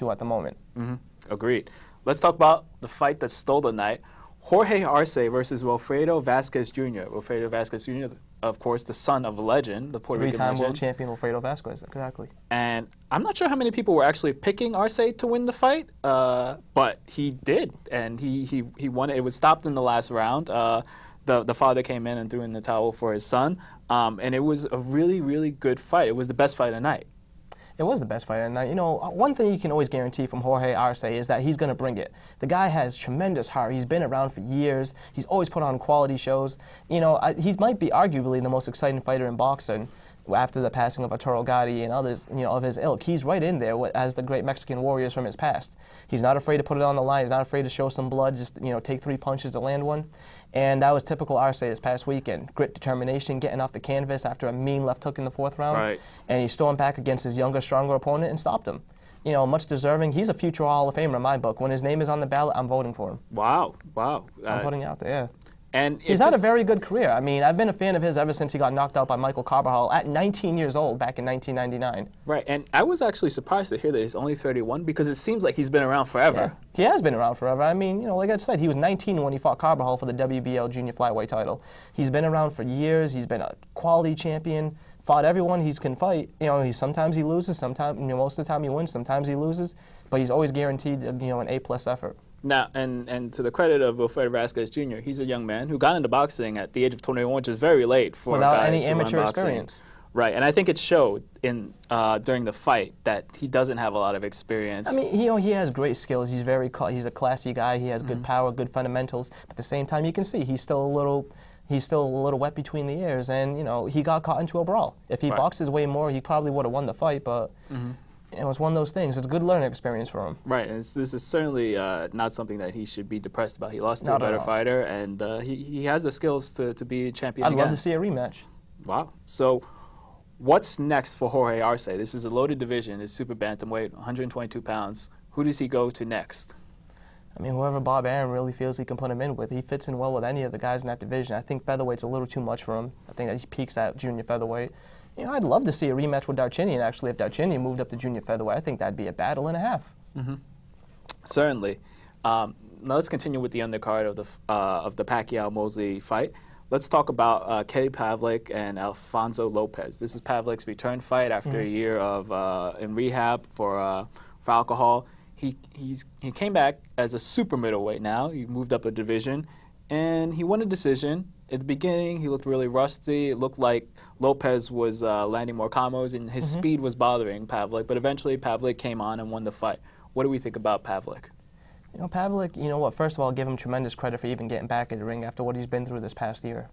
to at the moment. Agreed. Let's talk about the fight that stole the night. Jorge Arce versus Wilfredo Vasquez Jr. Wilfredo Vasquez Jr., of course, the son of a legend, the Puerto Rican legend. Three-time world champion Wilfredo Vasquez, exactly. And I'm not sure how many people were actually picking Arce to win the fight, but he did, and he won it. It was stopped in the last round. The father came in and threw in the towel for his son, and it was a really, really good fight. It was the best fight of the night. It was the best fight of the night. You know, one thing you can always guarantee from Jorge Arce is that he's going to bring it. The guy has tremendous heart. He's been around for years. He's always put on quality shows. You know, he might be arguably the most exciting fighter in boxing after the passing of Arturo Gatti and others, you know, of his ilk. He's right in there as the great Mexican warriors from his past. He's not afraid to put it on the line. He's not afraid to show some blood, just, you know, take 3 punches to land one. And that was typical Arce this past weekend. Grit, determination, getting off the canvas after a mean left hook in the 4th round. Right. And he stormed back against his younger, stronger opponent and stopped him. You know, much deserving. He's a future Hall of Famer in my book. When his name is on the ballot, I'm voting for him. Wow, wow. I'm putting it out there, yeah. And he's had a very good career. I mean, I've been a fan of his ever since he got knocked out by Michael Carbajal at 19 years old back in 1999. Right, and I was actually surprised to hear that he's only 31 because it seems like he's been around forever. Yeah, he has been around forever. I mean, you know, like I said, he was 19 when he fought Carbajal for the WBL junior flyweight title. He's been around for years. He's been a quality champion, fought everyone he can fight. You know, sometimes he loses, sometimes, you know, most of the time he wins, sometimes he loses, but he's always guaranteed, you know, an A+ effort. Now, and to the credit of Wilfredo Vasquez Jr., he's a young man who got into boxing at the age of 21, which is very late for without a guy any to amateur run boxing. experience. Right, and I think it showed in during the fight that he doesn't have a lot of experience. I mean, you know, he has great skills. He's he's a classy guy. He has good power, good fundamentals. But at the same time, you can see he's still a little wet between the ears, and you know, he got caught into a brawl. If he boxed his way more, he probably would have won the fight. But you know, it's one of those things. It's a good learning experience for him. Right, and this is certainly not something that he should be depressed about. He lost to a better fighter, and he has the skills to be a champion again. I'd love to see a rematch. Wow. So what's next for Jorge Arce? This is a loaded division. It's super bantamweight, 122 pounds. Who does he go to next? I mean, whoever Bob Arum really feels he can put him in with. He fits in well with any of the guys in that division. I think featherweight's a little too much for him. I think that he peaks at junior featherweight. You know, I'd love to see a rematch with Darchinyan, actually. If Darchinyan moved up to junior featherweight, I think that'd be a battle and a half. Certainly. Now let's continue with the undercard of the Pacquiao-Mosley fight. Let's talk about Kelly Pavlik and Alfonso Lopez. This is Pavlik's return fight after a year of in rehab for alcohol. He came back as a super middleweight now. He moved up a division, and he won a decision. At the beginning, he looked really rusty. It looked like Lopez was landing more combos, and his speed was bothering Pavlik. But eventually, Pavlik came on and won the fight. What do we think about Pavlik? You know, Pavlik, you know what, first of all, give him tremendous credit for even getting back in the ring after what he's been through this past year.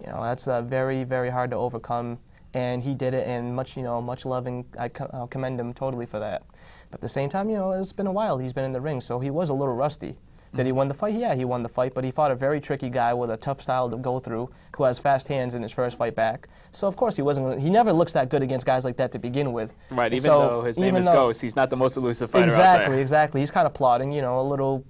You know, that's very, very hard to overcome, and he did it, and much love, and I'll commend him totally for that. But at the same time, you know, it's been a while he's been in the ring, so he was a little rusty. Did he win the fight? Yeah, he won the fight, but he fought a very tricky guy with a tough style to go through, who has fast hands in his first fight back. So of course he never looks that good against guys like that to begin with. Right, even though his name is Ghost, he's not the most elusive fighter out there. Exactly. He's kind of plodding, you know, a little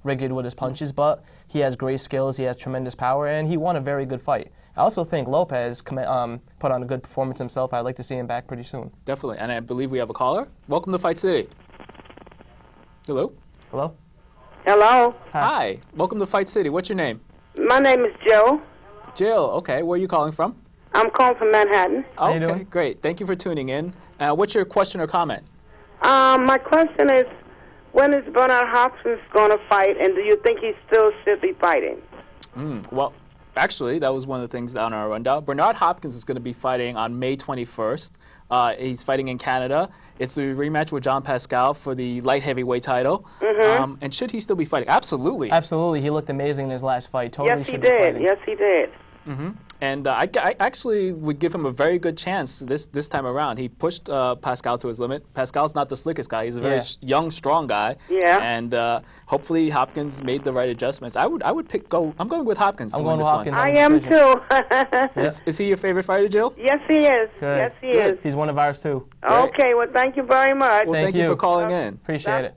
rigid with his punches, but he has great skills, he has tremendous power, and he won a very good fight. I also think Lopez put on a good performance himself. I'd like to see him back pretty soon. Definitely, and I believe we have a caller. Welcome to Fight City. Hello? Hello? Hello. Hi. Welcome to Fight City. What's your name? My name is Jill. Jill, okay. Where are you calling from? I'm calling from Manhattan. How you doing? Great. Thank you for tuning in. What's your question or comment? My question is, when is Bernard Hopkins going to fight, and do you think he still should be fighting? Well, actually, that was one of the things on our rundown. Bernard Hopkins is going to be fighting on May 21st. He's fighting in Canada. It's a rematch with John Pascal for the light heavyweight title. And should he still be fighting? Absolutely. Absolutely. He looked amazing in his last fight. Totally yes, should be fighting. Yes, he did. And I actually would give him a very good chance this time around. He pushed Pascal to his limit. Pascal's not the slickest guy. He's a very young, strong guy. Yeah. And hopefully Hopkins made the right adjustments. I'm going with Hopkins to win this one. I am too. Is he your favorite fighter, Jill? Yes, he is. Good. Yes, he is. He's one of ours too. Okay. Well, thank you very much. Well, thank you for calling in. Appreciate it.